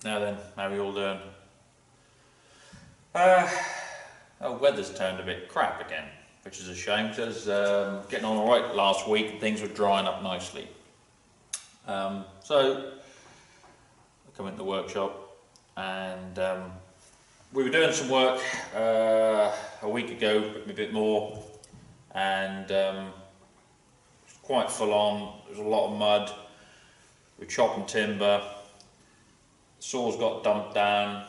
Now then, how are we all doing? Oh, weather's turned a bit crap again, which is a shame because getting on alright last week and things were drying up nicely. So I come into the workshop and we were doing some work a week ago, a bit more, and it's quite full on. There's a lot of mud. We're chopping timber. The saw's got dumped down.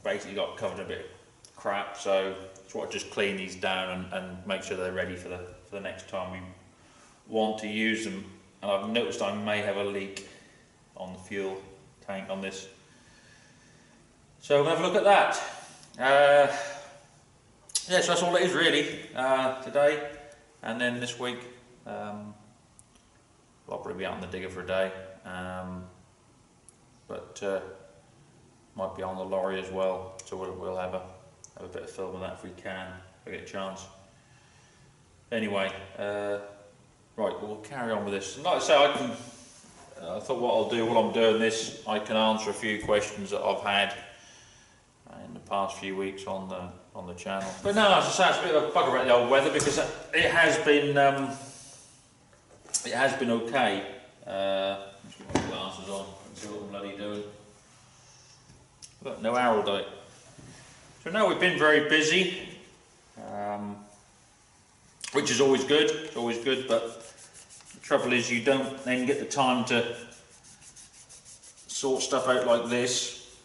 Basically got covered in a bit of crap, so I just want to just clean these down and make sure they're ready for the next time we want to use them. And I've noticed I may have a leak on the fuel tank on this, so we'll have a look at that. Yeah, so that's all it is really today, and then this week I'll probably be out on the digger for a day, but might be on the lorry as well, so we'll have a bit of film of that if we can, if I get a chance. Anyway, right, we'll carry on with this. And like I say, I thought what I'll do while I'm doing this, I can answer a few questions that I've had in the past few weeks on the channel. But no, as I say, it's a bit of a bugger about the old weather because it has been okay. Let's put my glasses on and see what I'm bloody doing. But no arrow date. So now we've been very busy, which is always good. It's always good, but the trouble is you don't then get the time to sort stuff out like this.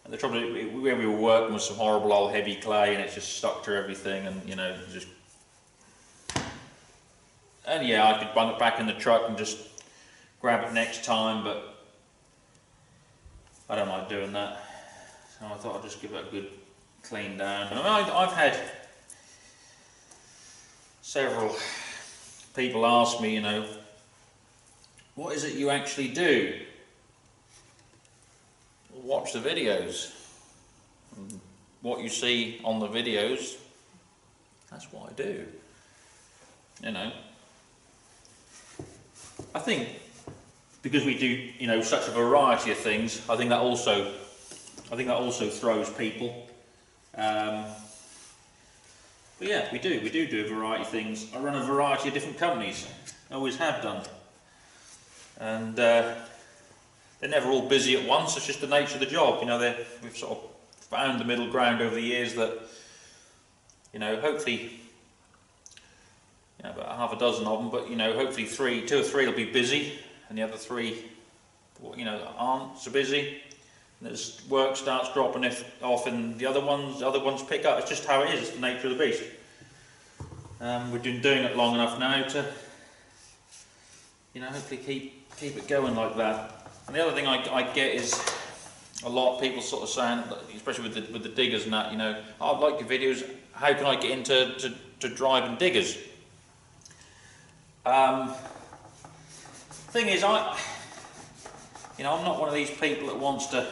And the trouble is, where we were working with some horrible old heavy clay, and it's just stuck to everything, and you know, just. And yeah, I could bung it back in the truck and just grab it next time, but I don't like doing that, so I thought I'd just give it a good clean down. I mean, I've had several people ask me, you know, what is it you actually do? Watch the videos. And what you see on the videos, that's what I do. You know, I think because we do, you know, such a variety of things, I think that also throws people. But yeah, we do a variety of things. I run a variety of different companies, I always have done, and they're never all busy at once. It's just the nature of the job. You know, we've sort of found the middle ground over the years that, you know, hopefully, you know, about half a dozen of them, but you know, hopefully two or three will be busy, and the other three, you know, aren't so busy. And as work starts dropping off, and the other ones pick up. It's just how it is. It's the nature of the beast. We've been doing it long enough now to, you know, hopefully keep it going like that. And the other thing I get is a lot of people sort of saying, especially with the diggers and that, you know, oh, I like your videos. How can I get into driving diggers? Thing is, I'm not one of these people that wants to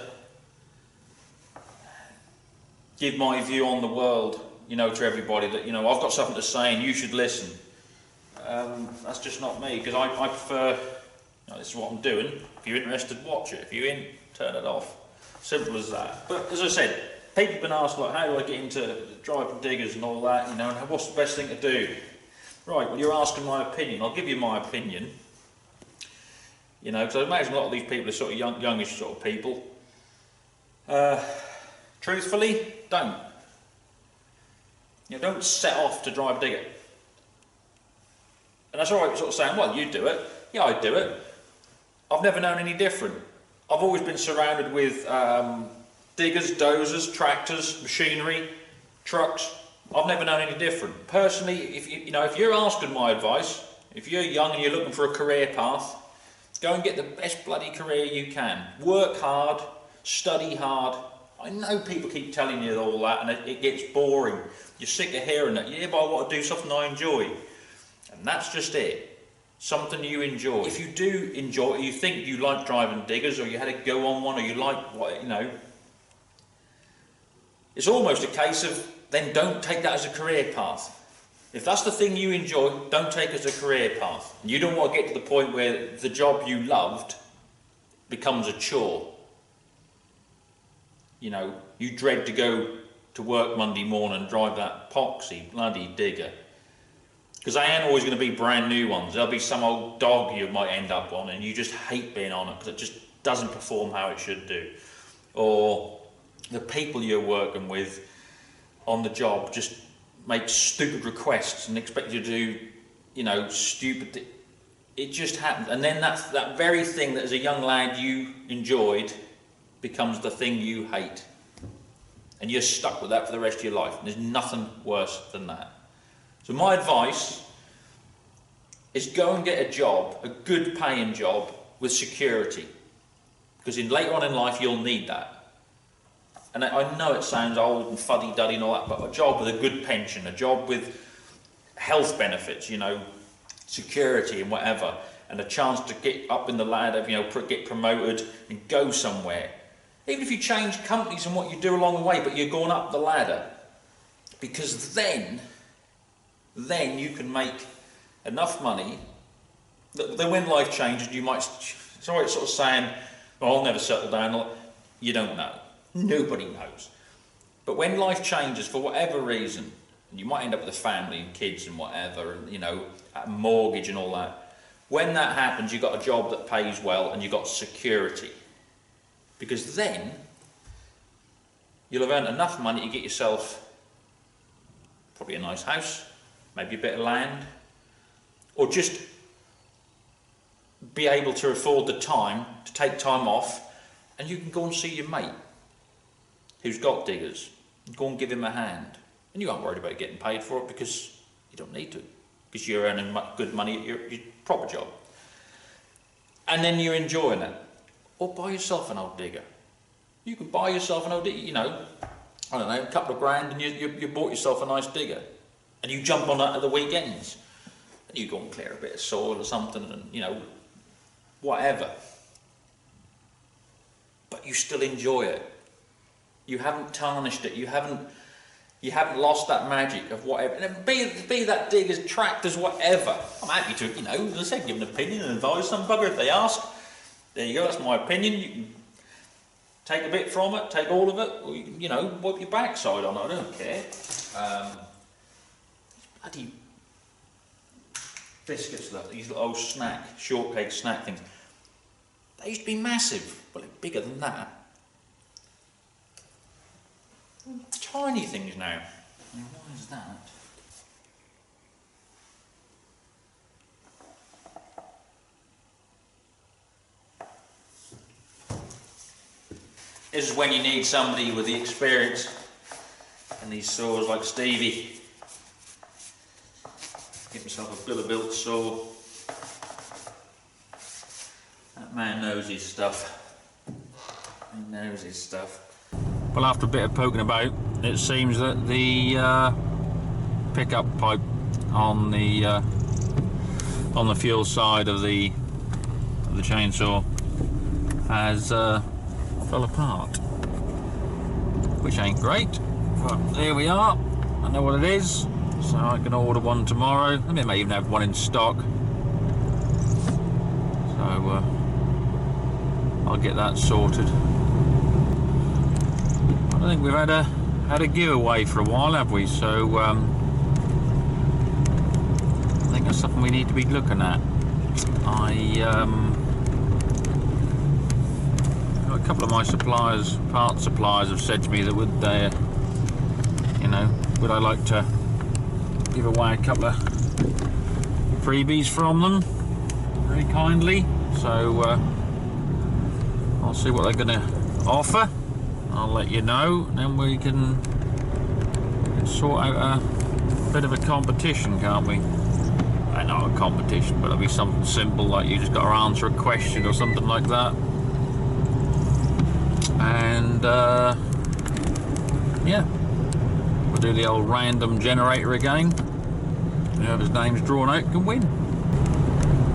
give my view on the world, you know, to everybody, that, you know, I've got something to say and you should listen. That's just not me, because I prefer, you know, this is what I'm doing. If you're interested, watch it. If you're in, turn it off. Simple as that. But as I said, people have been asked, like, how do I get into driving diggers and all that, you know, and what's the best thing to do? Right, well, you're asking my opinion. I'll give you my opinion. You know, because I imagine a lot of these people are sort of youngish sort of people. Truthfully, don't. You know, don't set off to drive a digger. And that's all right, sort of saying, well, you do it. Yeah, I do it. I've never known any different. I've always been surrounded with diggers, dozers, tractors, machinery, trucks. I've never known any different. Personally, if you're asking my advice, if you're young and you're looking for a career path, go and get the best bloody career you can. Work hard, study hard. I know people keep telling you all that, and it gets boring. You're sick of hearing it. Yeah, but I want to do something I enjoy. And that's just it. Something you enjoy. If you do enjoy it, you think you like driving diggers, or you had a go on one, or you like what, you know, it's almost a case of then don't take that as a career path. If that's the thing you enjoy, don't take it as a career path. You don't want to get to the point where the job you loved becomes a chore. You know, you dread to go to work Monday morning and drive that poxy bloody digger. Because they ain't always going to be brand new ones. There'll be some old dog you might end up on and you just hate being on it because it just doesn't perform how it should do. Or the people you're working with on the job just make stupid requests and expect you to do, you know, stupid. It just happens. And then that very thing that as a young lad you enjoyed becomes the thing you hate. And you're stuck with that for the rest of your life. And there's nothing worse than that. So my advice is go and get a job, a good paying job with security. Because later on in life you'll need that. And I know it sounds old and fuddy-duddy and all that, but a job with a good pension, a job with health benefits, you know, security and whatever, and a chance to get up in the ladder, you know, get promoted and go somewhere. Even if you change companies and what you do along the way, but you're going up the ladder. Because then you can make enough money that when life changes, you might, sorry, it's sort of saying, well, I'll never settle down. You don't know. Nobody knows. But when life changes for whatever reason, and you might end up with a family and kids and whatever, and you know, a mortgage and all that. When that happens, you've got a job that pays well and you've got security. Because then you'll have earned enough money to get yourself probably a nice house, maybe a bit of land, or just be able to afford the time to take time off, and you can go and see your mate who's got diggers and go and give him a hand. And you aren't worried about getting paid for it because you don't need to, because you're earning good money at your proper job. And then you're enjoying it. Or buy yourself an old digger. You can buy yourself an old digger, you know, I don't know, a couple of grand, and you bought yourself a nice digger. And you jump on that at the weekends. And you go and clear a bit of soil or something, and, you know, whatever. But you still enjoy it. You haven't tarnished it. You haven't lost that magic of whatever. And be that diggers, tractors, whatever. I'm happy to, you know, as I said, give an opinion and advise some bugger if they ask. There you go, that's my opinion. You can take a bit from it, take all of it, or you know, wipe your backside on it, I don't care. Bloody biscuits, these little old shortcake snack things. They used to be massive, well, bigger than that. Tiny things now. Why is that? This is when you need somebody with the experience in these saws like Stevie. Get himself a Built saw. That man knows his stuff. He knows his stuff. Well, after a bit of poking about, it seems that the pickup pipe on the fuel side of the chainsaw has fell apart, which ain't great, but there we are. I know what it is, so I can order one tomorrow. I mean, I may even have one in stock, so I'll get that sorted. I don't think we've had a giveaway for a while, have we? So I think that's something we need to be looking at. A couple of my parts suppliers have said to me that would they, you know, would I like to give away a couple of freebies from them, very kindly. So I'll see what they're going to offer. I'll let you know, and then we can sort out a bit of a competition, can't we? Not a competition, but it'll be something simple, like you just got to answer a question or something like that. And yeah, we'll do the old random generator again. Whoever's name's drawn out can win.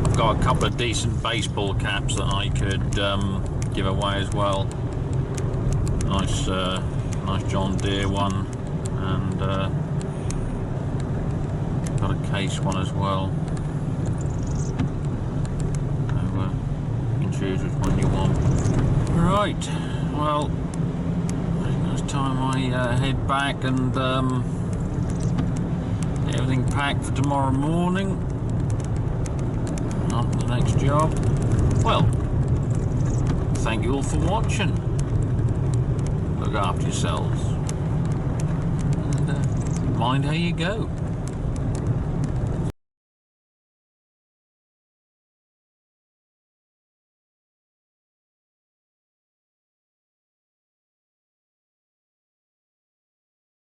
I've got a couple of decent baseball caps that I could give away as well. Nice John Deere one, and got a case one as well. So, Choose which one you want. Right, well, I think it's time I head back and get everything packed for tomorrow morning. On to the next job. Well, thank you all for watching. Look after yourselves. And mind how you go.